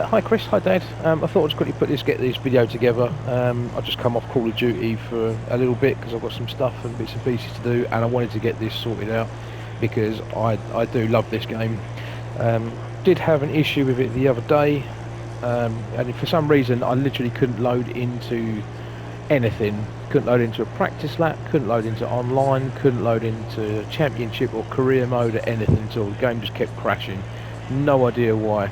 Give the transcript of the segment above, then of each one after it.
Hi Chris, hi Dad. I thought I'd just quickly get this video together. I've just come off Call of Duty for a little bit because I've got some stuff and bits and pieces to do, and I wanted to get this sorted out because I do love this game. Did have an issue with it the other day, and for some reason I literally couldn't load into anything. Couldn't load into a practice lap, couldn't load into online, couldn't load into championship or career mode or anything at all. The game just kept crashing. No idea why.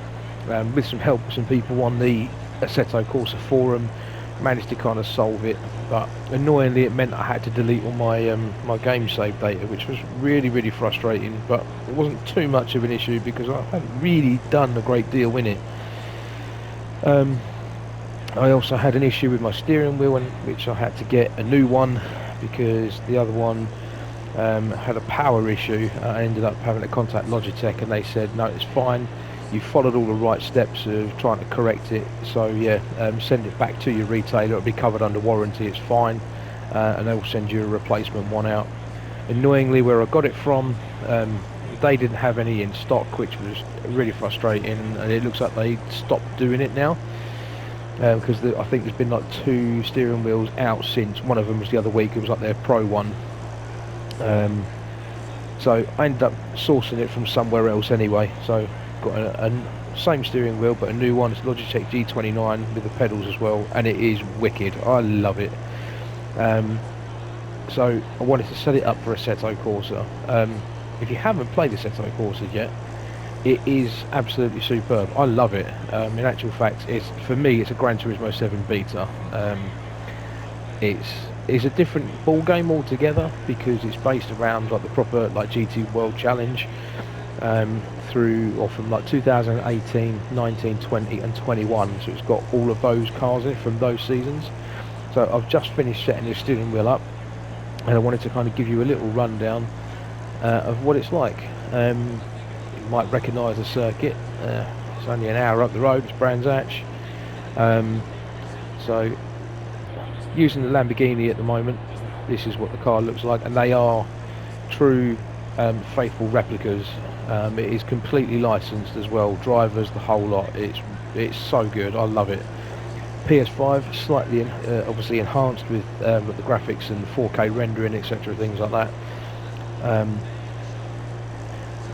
With some help with some people on the Assetto Corsa forum, managed to kind of solve it, but annoyingly it meant I had to delete all my my game save data, which was really frustrating, but it wasn't too much of an issue because I hadn't really done a great deal in it. I also had an issue with my steering wheel, which I had to get a new one because the other one had a power issue. I ended up having to contact Logitech and they said no, it's fine, you followed all the right steps of trying to correct it, so yeah, send it back to your retailer, it'll be covered under warranty, it's fine, and they'll send you a replacement one out. Annoyingly, where I got it from, they didn't have any in stock, which was really frustrating, and it looks like they stopped doing it now. Because I think there's been like 2 steering wheels out since. One of them was the other week, it was like their Pro one. So I ended up sourcing it from somewhere else anyway, so got a same steering wheel but a new one. It's Logitech G29 with the pedals as well, and it is wicked, I love it. So I wanted to set it up for Assetto Corsa. If you haven't played Assetto Corsa yet, it is absolutely superb. I love it. In actual fact, for me it's a Gran Turismo 7 beta. It's a different ball game altogether because it's based around like the proper like GT World Challenge from like 2018, 19, 20 and 21. So it's got all of those cars in it from those seasons. So I've just finished setting the steering wheel up, and I wanted to kind of give you a little rundown of what it's like. Might recognise the circuit. It's only an hour up the road, it's Brands Hatch. So using the Lamborghini at the moment, this is what the car looks like, and they are true faithful replicas. It is completely licensed as well, drivers, the whole lot. It's so good, I love it. PS5 slightly obviously enhanced with the graphics and the 4K rendering, etc., things like that.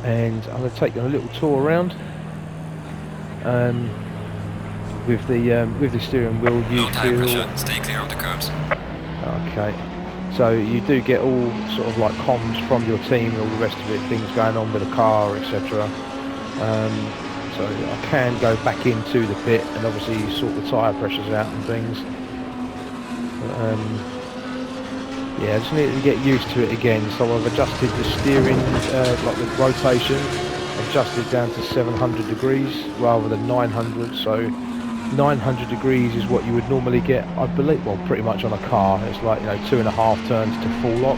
And I'm going to take you on a little tour around with the steering wheel. You feel stay clear of the curbs. Okay, so you do get all sort of like comms from your team, all the rest of it, things going on with the car, etc. So I can go back into the pit and obviously sort the tyre pressures out and things. Yeah, I just need to get used to it again, so I've adjusted the steering, like the rotation, I've adjusted down to 700 degrees rather than 900, so 900 degrees is what you would normally get, I believe, well, pretty much on a car. It's like, 2.5 turns to full lock.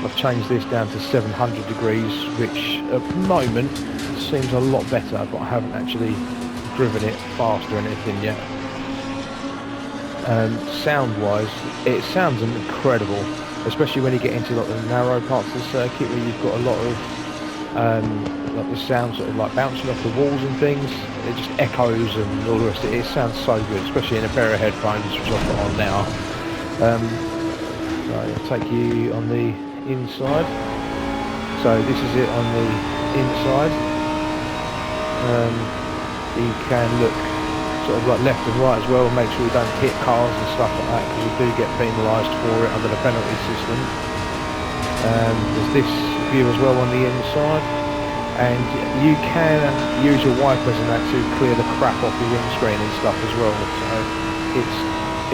I've changed this down to 700 degrees, which at the moment seems a lot better, but I haven't actually driven it fast or anything yet. Sound wise, it sounds incredible, especially when you get into like the narrow parts of the circuit where you've got a lot of like the sound sort of like bouncing off the walls and things. It just echoes and all the rest of it. It sounds so good, especially in a pair of headphones, which I've got on now. So I'll take you on the inside. So this is it on the inside. You can look sort of like left and right as well, and make sure you don't hit cars and stuff like that, because you do get penalised for it under the penalty system. There's this view as well on the inside, and you can use your wipers and that to clear the crap off your windscreen and stuff as well. So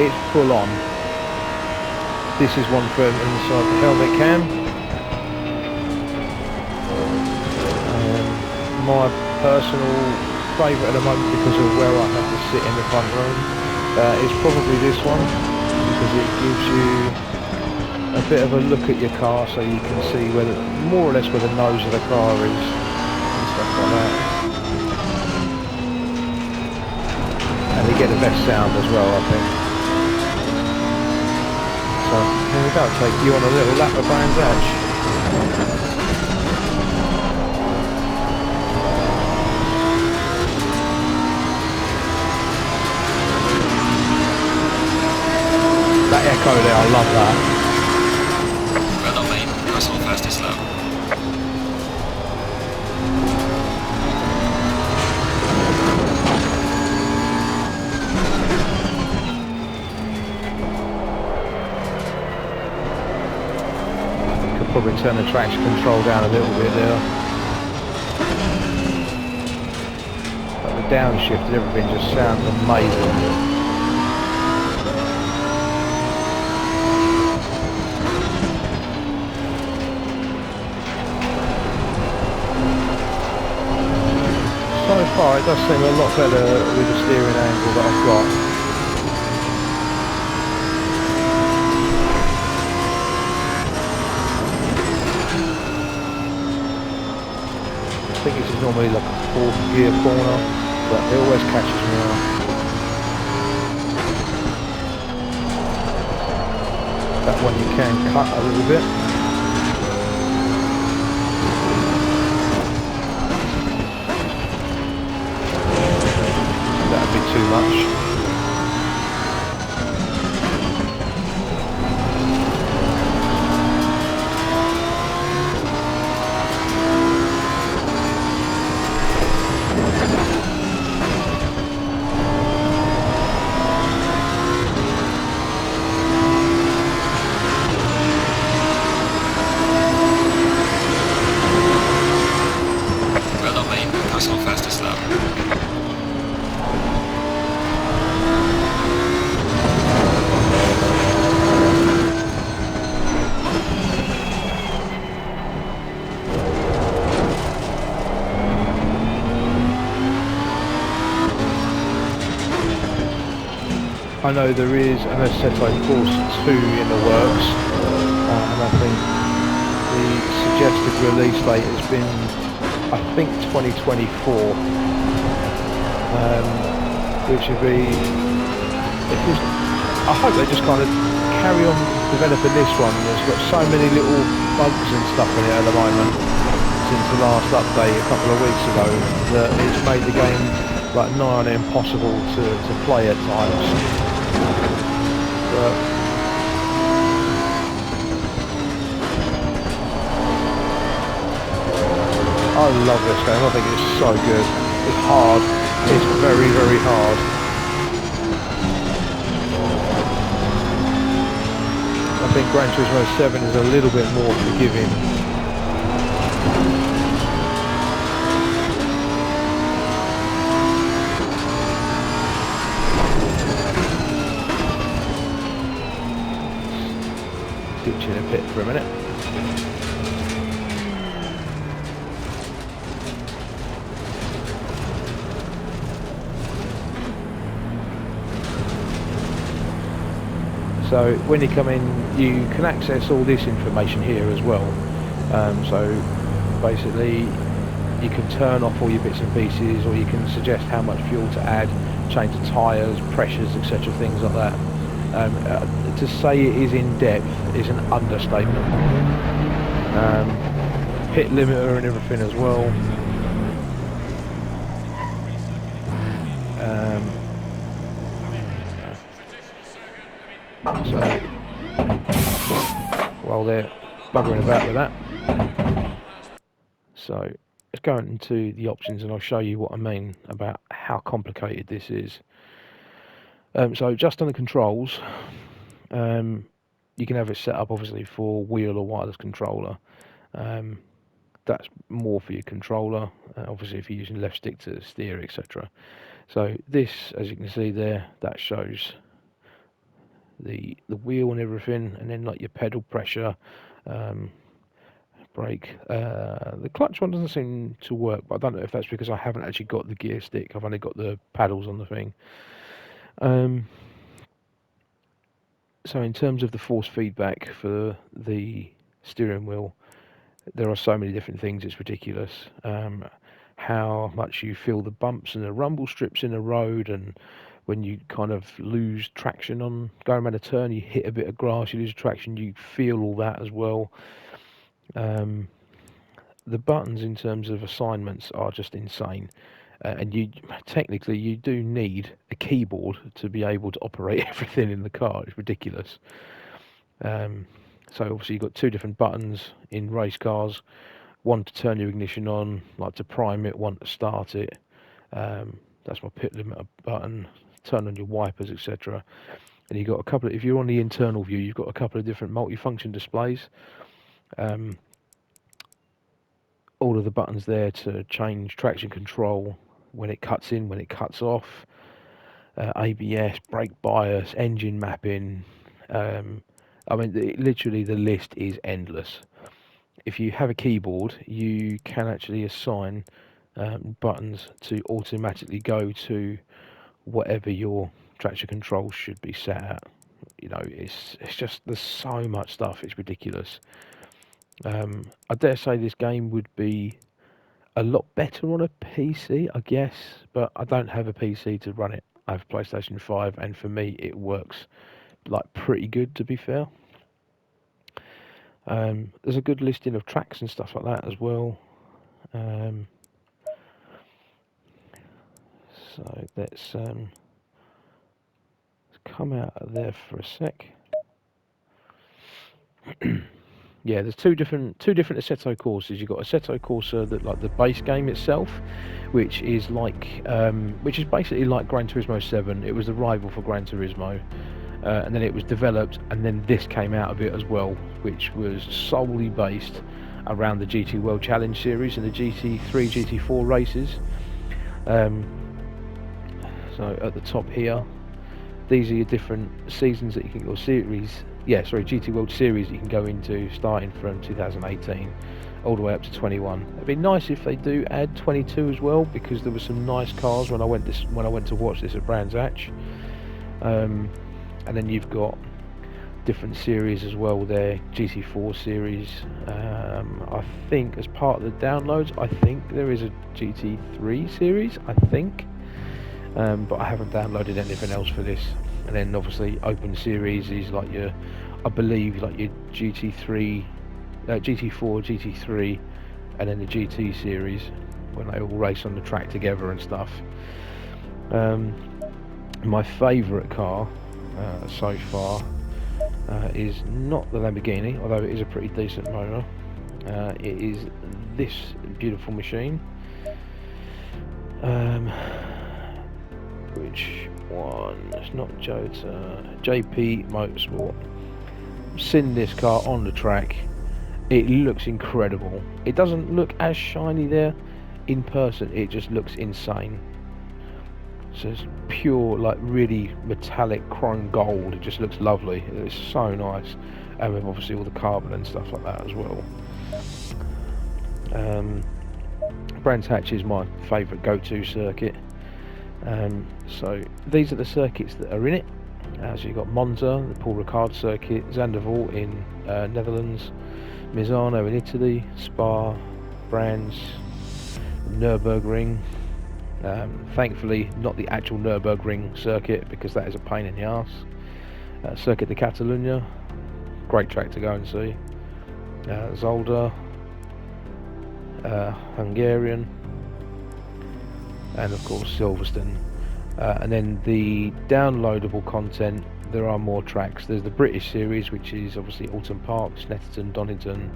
it's full on. This is one from inside the helmet cam. My personal favourite at the moment, because of where I have to sit in the front room, is probably this one, because it gives you a bit of a look at your car, so you can see whether, more or less, where the nose of the car is and stuff like that. And you get the best sound as well, I think. So here we go, take you on a little lap of Brands Hatch. echo there, I love that. Well done, mate. Nice one, fastest lap. Could probably turn the traction control down a little bit there. But the downshift and everything just sounds amazing. So far it does seem a lot better with the steering angle that I've got. I think this is normally like a 4th gear corner, but it always catches me out. That one you can cut a little bit. That'd be too much. Well done, mate. Nice one, fastest lap. I know there is an Assetto Corsa 2 in the works, and I think the suggested release date has been, I think, 2024, which would be, I hope they just kind of carry on developing this one. It's got so many little bugs and stuff in it at the moment since the last update a couple of weeks ago that it's made the game like nigh on impossible to play at times. But I love this game. I think it's so good. It's hard. It's very, very hard. I think Gran Turismo 7 is a little bit more forgiving. Ditching a pit for a minute. So when you come in, you can access all this information here as well. So basically you can turn off all your bits and pieces, or you can suggest how much fuel to add, change the tyres, pressures, etc., things like that. To say it is in depth is an understatement. Pit limiter and everything as well. So while they're buggering about with that, so let's go into the options and I'll show you what I mean about how complicated this is. So just on the controls, you can have it set up obviously for wheel or wireless controller. That's more for your controller, obviously if you're using left stick to steer, etc. So this, as you can see there, that shows the wheel and everything, and then like your pedal pressure, brake. The clutch one doesn't seem to work, but I don't know if that's because I haven't actually got the gear stick. I've only got the paddles on the thing. So in terms of the force feedback for the steering wheel, there are so many different things, it's ridiculous. How much you feel the bumps and the rumble strips in the road, and when you kind of lose traction on going around a turn, you hit a bit of grass, you lose traction, you feel all that as well. The buttons in terms of assignments are just insane. and you technically you do need a keyboard to be able to operate everything in the car. It's ridiculous. So obviously you've got two different buttons in race cars, one to turn your ignition on, like to prime it, one to start it. That's my pit limiter button, turn on your wipers, etc. And you've got a couple of, if you're on the internal view, you've got a couple of different multifunction displays. All of the buttons there to change traction control, when it cuts in, when it cuts off, ABS, brake bias, engine mapping. I mean, literally the list is endless. If you have a keyboard, you can actually assign buttons to automatically go to whatever your traction control should be set at. You know, it's just, there's so much stuff, it's ridiculous. I dare say this game would be a lot better on a PC, I guess, but I don't have a PC to run it. I have a PlayStation 5, and for me, it works like pretty good, to be fair. There's a good listing of tracks and stuff like that as well. So let's come out of there for a sec. Yeah, there's two different Assetto Corsas. You've got Assetto Corsa, that like the base game itself, which is basically like Gran Turismo 7. It was the rival for Gran Turismo, and then it was developed, and then this came out of it as well, which was solely based around the GT World Challenge series and the GT3, GT4 races. So at the top here, these are your different seasons that you can, or series. Yeah, sorry, GT World Series that you can go into, starting from 2018 all the way up to 21. It'd be nice if they do add 22 as well, because there were some nice cars when I went to watch this at Brands Hatch. And then you've got different series as well there, GT4 series. I think as part of the downloads, I think there is a GT3 series, I think. But I haven't downloaded anything else for this. And then obviously open series is like your, I believe, like your GT3, GT4, GT3, and then the GT series when they all race on the track together and stuff. My favourite car so far is not the Lamborghini, although it is a pretty decent motor. It is this beautiful machine. Which one? It's not Jota. JP Motorsport. I've seen this car on the track. It looks incredible. It doesn't look as shiny there in person. It just looks insane. So it's pure, like really metallic chrome gold. It just looks lovely. It's so nice. And with obviously all the carbon and stuff like that as well. Brands Hatch is my favourite go-to circuit. So these are the circuits that are in it. So you've got Monza, the Paul Ricard circuit, Zandvoort in Netherlands, Misano in Italy, Spa, Brands, Nürburgring. Thankfully not the actual Nürburgring circuit, because that is a pain in the arse. Circuit de Catalunya, great track to go and see. Zolder, Hungarian, and of course Silverstone. And then the downloadable content, there are more tracks. There's the British series, which is obviously Alton Park, Snetterton, Donington.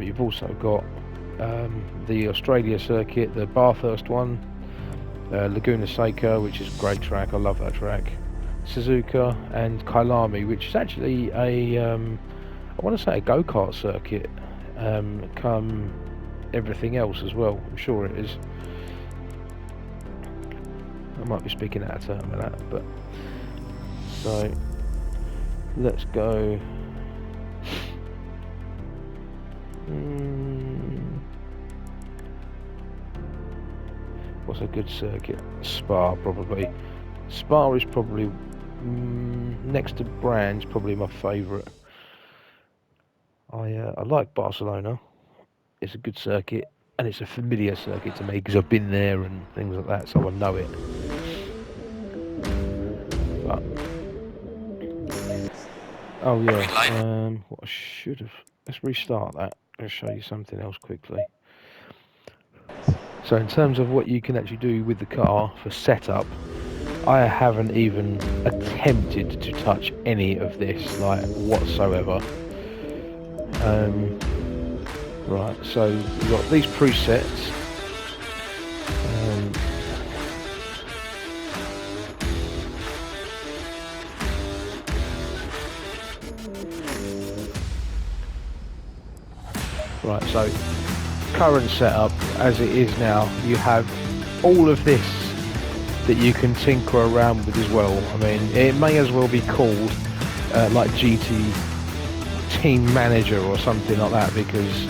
You've also got the Australia circuit, the Bathurst one, Laguna Seca, which is a great track. I love that track. Suzuka, and Kailami, which is actually a I want to say a go-kart circuit. Come everything else as well. I'm sure it is. I might be speaking out of turn with that, but so let's go. What's a good circuit? Spa, probably. Spa is probably next to Brands, probably my favourite. I like Barcelona. It's a good circuit, and it's a familiar circuit to me because I've been there and things like that, so I know it. But oh yeah, what I should have. Let's restart that. I'll show you something else quickly. So in terms of what you can actually do with the car for setup, I haven't even attempted to touch any of this, like, whatsoever. Right, so you've got these presets. Right, so current setup as it is now, you have all of this that you can tinker around with as well. I mean, it may as well be called like GT Team Manager or something like that, because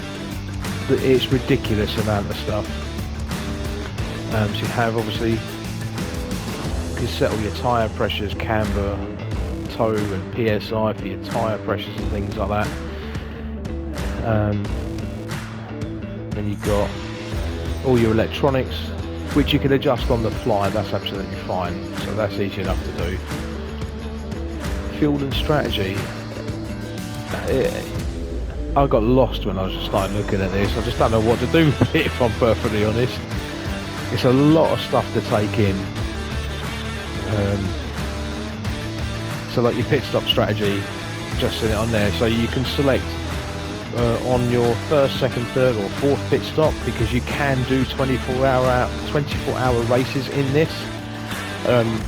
it's ridiculous amount of stuff. So you have, obviously, you can set all your tyre pressures, camber, toe and PSI for your tyre pressures and things like that. Then you've got all your electronics, which you can adjust on the fly. That's absolutely fine, so that's easy enough to do. Fuel and strategy. I got lost when I was just starting looking at this. I just don't know what to do with it, if I'm perfectly honest. It's a lot of stuff to take in. So like your pit stop strategy, just set it on there, so you can select on your first, second, third or fourth pit stop, because you can do 24-hour races in this. I'm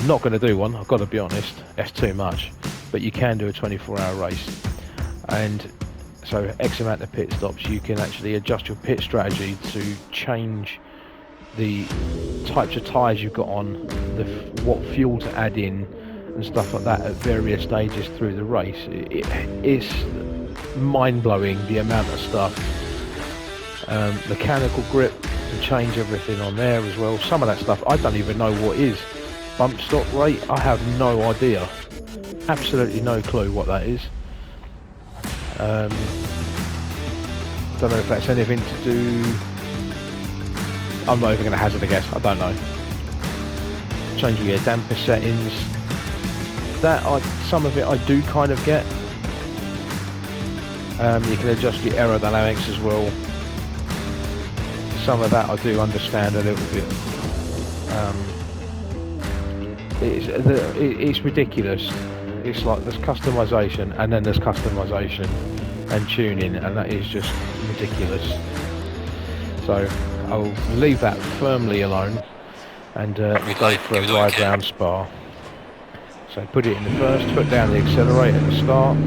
not going to do one, I've got to be honest, that's too much, but you can do a 24-hour race. And so X amount of pit stops, you can actually adjust your pit strategy to change the types of tyres you've got on, what fuel to add in and stuff like that at various stages through the race. It's mind-blowing the amount of stuff. Mechanical grip, to change everything on there as well. Some of that stuff I don't even know what is. Bump stop rate, I have no idea, absolutely no clue what that is. Don't know if that's anything to do, I'm not even going to hazard a guess, I don't know. Changing your damper settings, some of it I do kind of get. You can adjust your aerodynamics as well. Some of that I do understand a little bit. It's ridiculous. It's like there's customization and then there's customization and tuning, and that is just ridiculous. So I'll leave that firmly alone and go for a ride round Spa. So put it in the first, put down the accelerator at the start.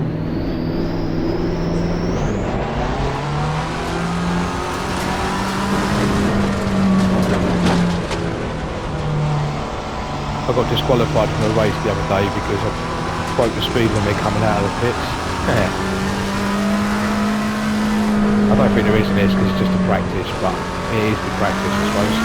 I got disqualified from the race the other day because I broke the speed limit coming out of the pits. I don't think there is in this because it's just a practice, but it is the practice, I suppose.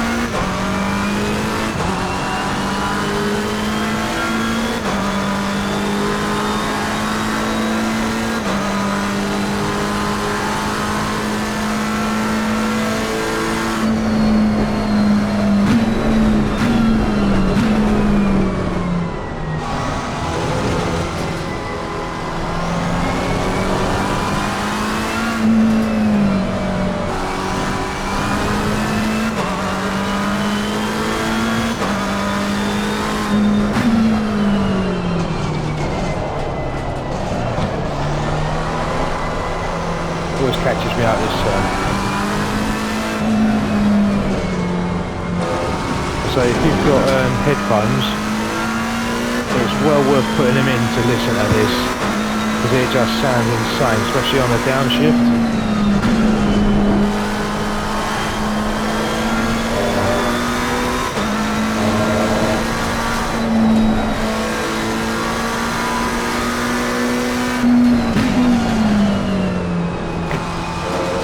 Catches me out this so if you've got headphones, it's well worth putting them in to listen to this, because it just sounds insane, especially on a downshift.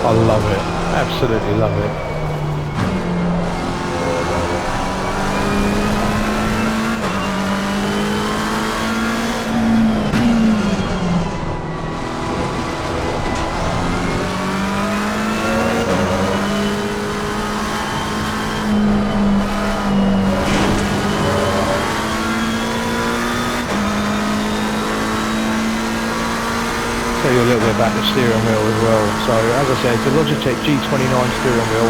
I love it, absolutely love it. Tell you a little bit about the steering wheel as well. So as I said, it's a Logitech G29 steering wheel.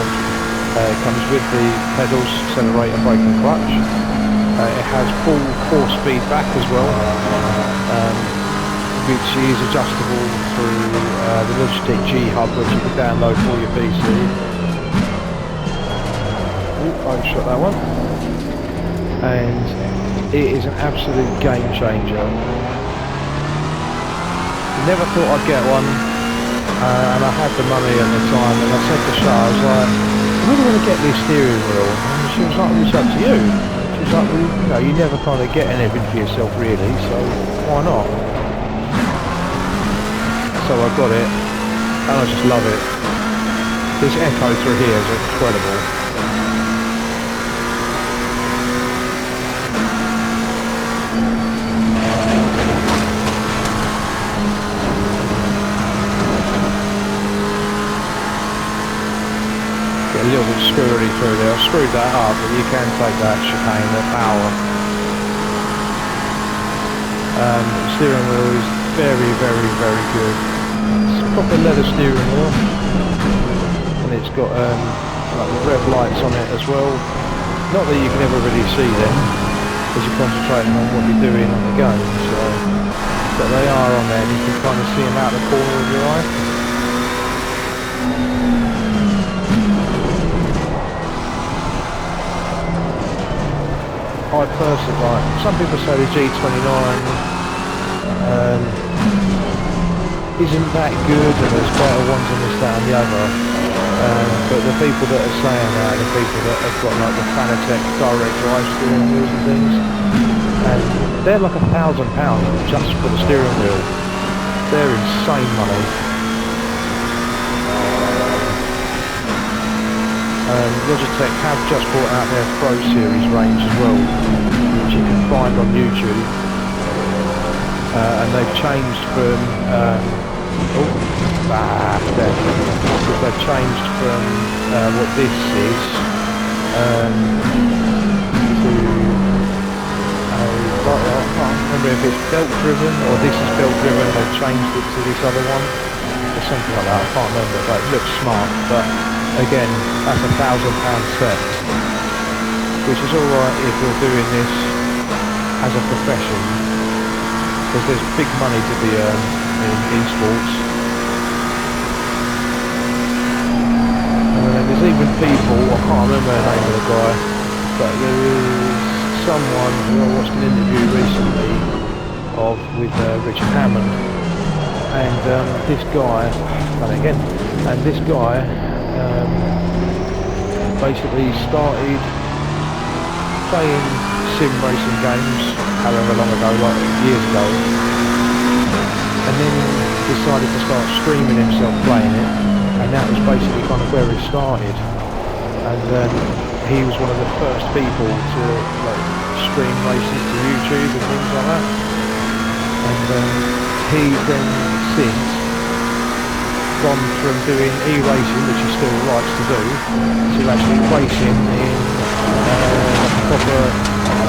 It comes with the pedals, accelerator, brake and clutch. It has full 4-speed back as well, which is adjustable through the Logitech G Hub, which you can download for your PC. Ooh, I shot that one. And it is an absolute game changer. Never thought I'd get one, and I had the money at the time, and I said to Shah, I was like, I really want to get this steering wheel, and she was like, well, it's up to you. She was like, well, you know, you never kind of get anything for yourself really, so why not? So I got it, and I just love it. This echo through here is incredible. A little bit screwy through there. I've screwed that up, but you can take that chicane, the power. The steering wheel is very, very, very good. It's a proper leather steering wheel, and it's got like the rev lights on it as well. Not that you can ever really see them, because you're concentrating on what you're doing on the game. So, but they are on there, and you can kind of see them out the corner of your eye. I personally like, some people say the G29 isn't that good and there's better ones and this, that and the other, but the people that are saying that are the people that have got like the Fanatec direct drive steering wheels and things, and they're like £1,000 just for the steering wheel. They're insane money. Logitech have just brought out their Pro Series range as well, which you can find on YouTube, and they've changed from they've changed from what this is to I can't remember if it's belt driven or this is belt driven. They've changed it to this other one or something like that. I can't remember, but it looks smart. But again, that's £1,000 set, which is alright if you're doing this as a profession, because there's big money to be earned in sports. And there's even people, I can't remember the name of the guy, but there is someone who I watched an interview recently with Richard Hammond, and this guy, basically started playing sim racing games however long ago, like years ago, and then decided to start streaming himself playing it, and that was basically kind of where he started. And he was one of the first people to like stream races to YouTube and things like that, and he then since gone from doing e-racing, which he still likes to do, to actually racing in like a proper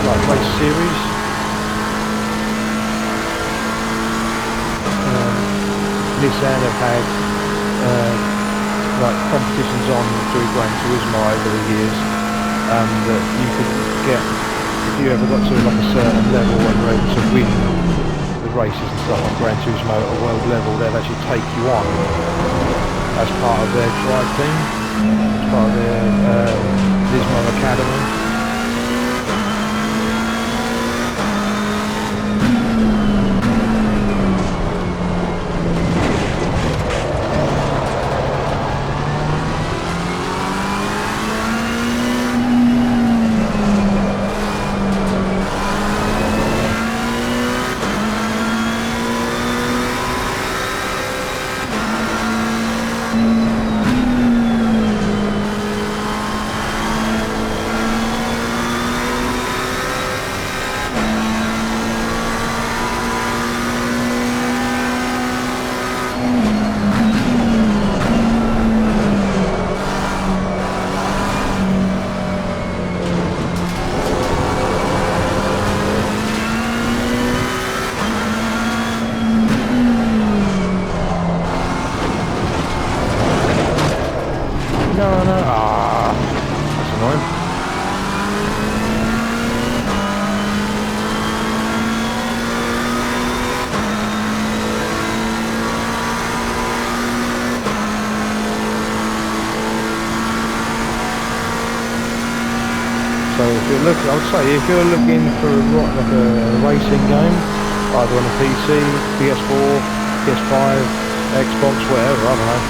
like race series. Nissan have had like competitions on through Gran Turismo over the years, that you could get if you ever got to like a certain level and were able to win the races and stuff on Gran Turismo at a world level. They'd actually take you on as part of their drive team, as part of their Lismo Academy. look, I would say if you're looking for like a racing game, either on a PC, PS4, PS5, Xbox, whatever, I don't know.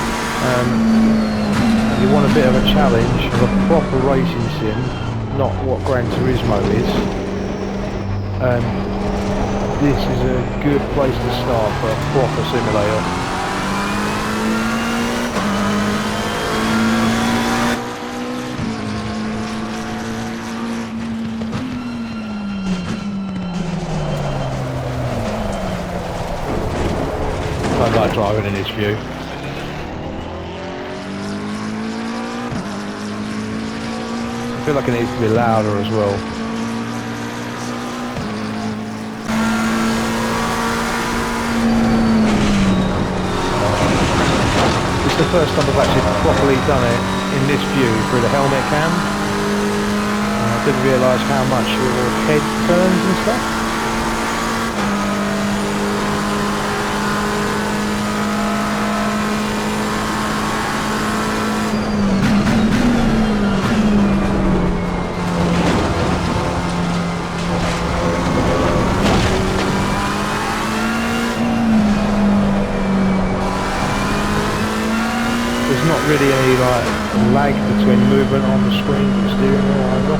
You want a bit of a challenge of a proper racing sim, not what Gran Turismo is. This is a good place to start for a proper simulator. I like driving in this view. I feel like it needs to be louder as well. This is the first time I've actually properly done it in this view through the helmet cam. I didn't realise how much your head turns and stuff. Not really any like lag between movement on the screen and the steering wheel either.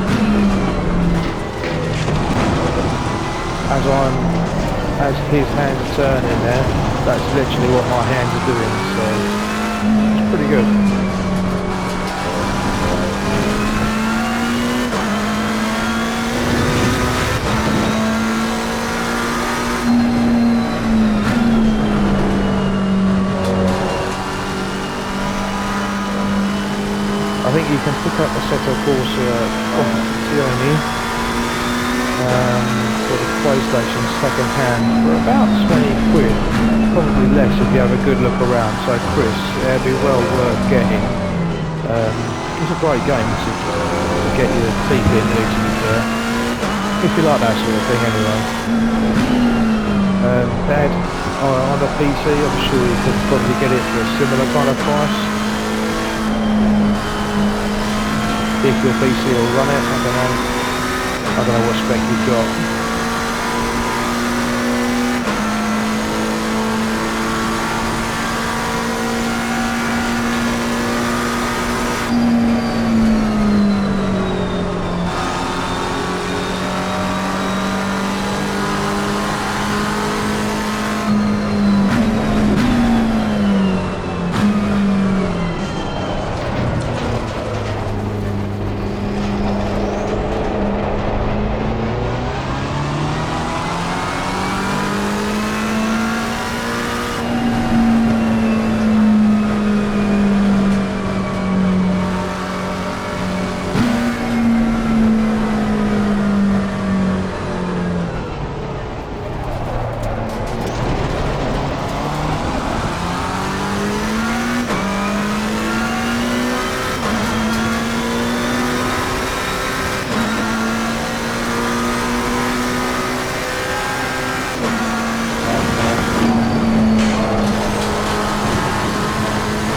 As his hands are turning there, that's literally what my hands are doing, so it's pretty good. I think you can pick up Assetto Corsa Competizione for the PlayStation second hand for about 20 quid, probably less if you have a good look around. So Chris, it'd be well worth getting. It's a great game to get your teeth into, to be fair, if you like that sort of thing anyway. Dad, on a PC, I'm sure you could probably get it for a similar kind of price. If your PC will run it, I don't know what spec you've got.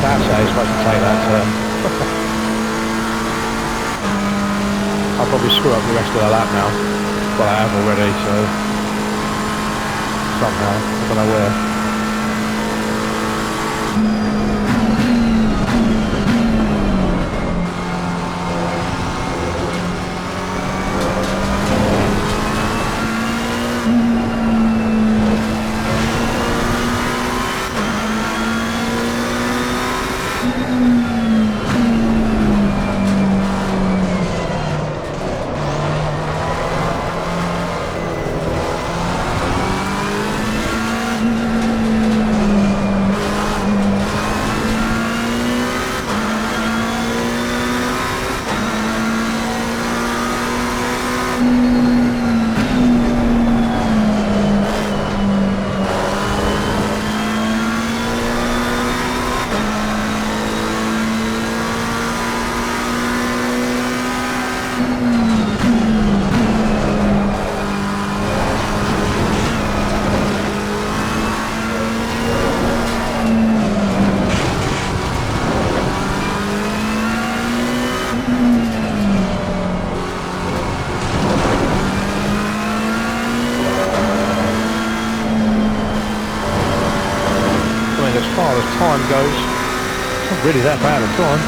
That's how you're supposed to take that turn. I'll probably screw up the rest of the lap now. Well, I have already, so somehow, I don't know where. far as time goes, it's not really that bad a time.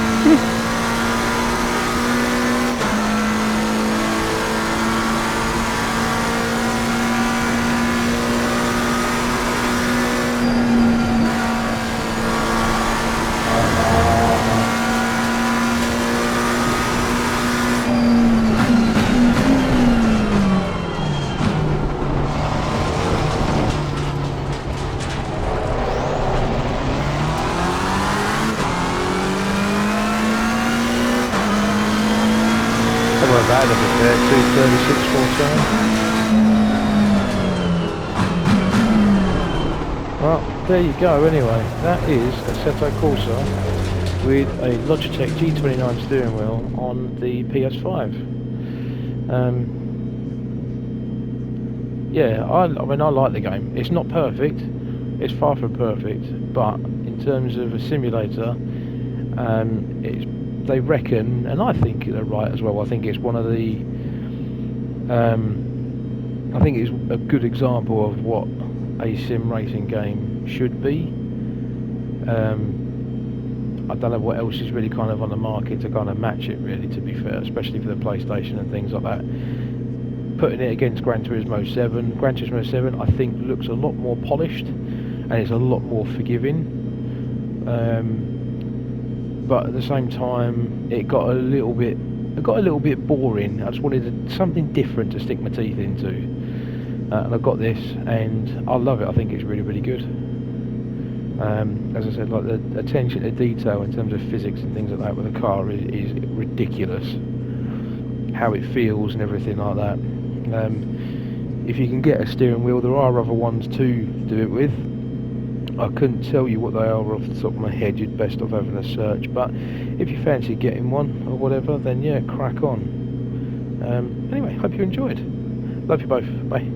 Somewhere about a bit there, 236 full time. Well, there you go anyway. That is Assetto Corsa with a Logitech G29 steering wheel on the PS5. Yeah, I mean I like the game. It's not perfect. It's far from perfect, but in terms of a simulator, they reckon, and I think they're right as well. I think it's one of the, I think it's a good example of what a sim racing game should be. I don't know what else is really kind of on the market to kind of match it, really, to be fair, especially for the PlayStation and things like that. Putting it against Gran Turismo 7, Gran Turismo 7 I think looks a lot more polished and it's a lot more forgiving. But at the same time, it got a little bit boring. I just wanted something different to stick my teeth into, and I got this, and I love it. I think it's really, really good. As I said, like the attention to detail in terms of physics and things like that with the car is ridiculous. How it feels and everything like that. If you can get a steering wheel, there are other ones to do it with. I couldn't tell you what they are off the top of my head. You'd best off having a search, but if you fancy getting one or whatever, then yeah, crack on. Anyway, hope you enjoyed. Love you both. Bye.